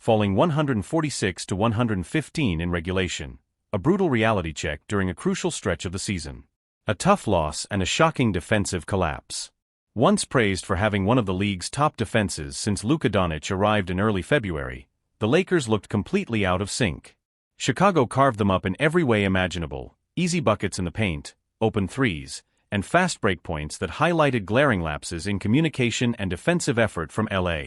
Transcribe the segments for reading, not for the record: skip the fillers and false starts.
falling 146 to 115 in regulation, a brutal reality check during a crucial stretch of the season. A tough loss and a shocking defensive collapse. Once praised for having one of the league's top defenses since Luka Doncic arrived in early February, the Lakers looked completely out of sync. Chicago carved them up in every way imaginable: easy buckets in the paint, open threes, and fast break points that highlighted glaring lapses in communication and defensive effort from LA.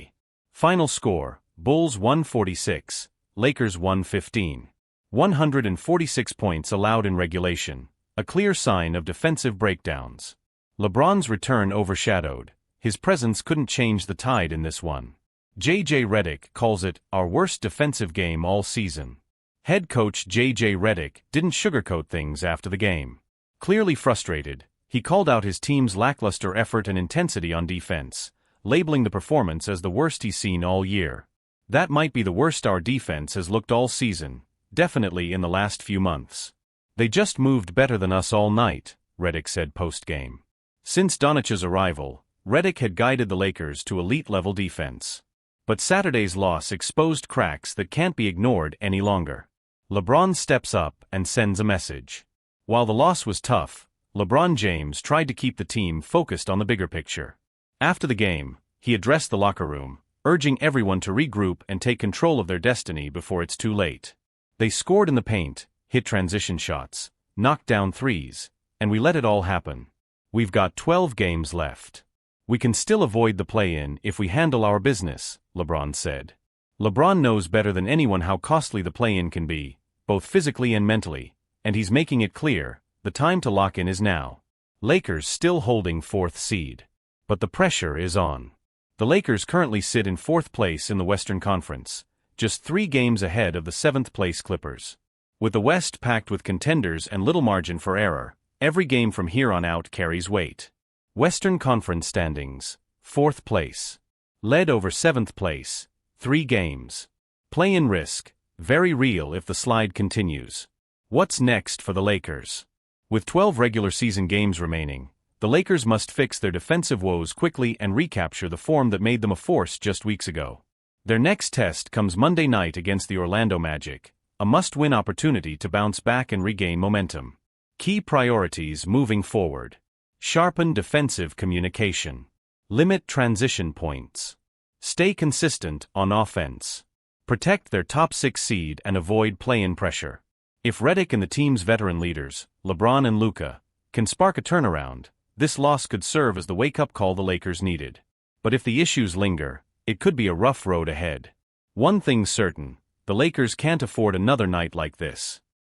Final score: Bulls 146, Lakers 115. 146 points allowed in regulation, a clear sign of defensive breakdowns. LeBron's return overshadowed. His presence couldn't change the tide in this one. J.J. Redick calls it our worst defensive game all season. Head coach J.J. Redick didn't sugarcoat things after the game. Clearly frustrated, he called out his team's lackluster effort and intensity on defense, labeling the performance as the worst he's seen all year. That might be the worst our defense has looked all season, definitely in the last few months. They just moved better than us all night, Redick said post-game. Since Doncic's arrival, Redick had guided the Lakers to elite-level defense. But Saturday's loss exposed cracks that can't be ignored any longer. LeBron steps up and sends a message. While the loss was tough, LeBron James tried to keep the team focused on the bigger picture. After the game, he addressed the locker room, urging everyone to regroup and take control of their destiny before it's too late. They scored in the paint, hit transition shots, knocked down threes, and we let it all happen. We've got 12 games left. We can still avoid the play-in if we handle our business, LeBron said. LeBron knows better than anyone how costly the play-in can be, both physically and mentally, and he's making it clear, the time to lock in is now. Lakers still holding 4th seed. But the pressure is on. The Lakers currently sit in 4th place in the Western Conference, just 3 games ahead of the 7th-place Clippers. With the West packed with contenders and little margin for error, every game from here on out carries weight. Western Conference standings: 4th place. Led over 7th place, 3 games. Play-in risk, very real if the slide continues. What's next for the Lakers? With 12 regular season games remaining, the Lakers must fix their defensive woes quickly and recapture the form that made them a force just weeks ago. Their next test comes Monday night against the Orlando Magic, a must-win opportunity to bounce back and regain momentum. Key priorities moving forward: sharpen defensive communication. Limit transition points. Stay consistent on offense. Protect their top 6 seed and avoid play-in pressure. If Redick and the team's veteran leaders, LeBron and Luka, can spark a turnaround, this loss could serve as the wake-up call the Lakers needed. But if the issues linger, it could be a rough road ahead. One thing's certain: the Lakers can't afford another night like this.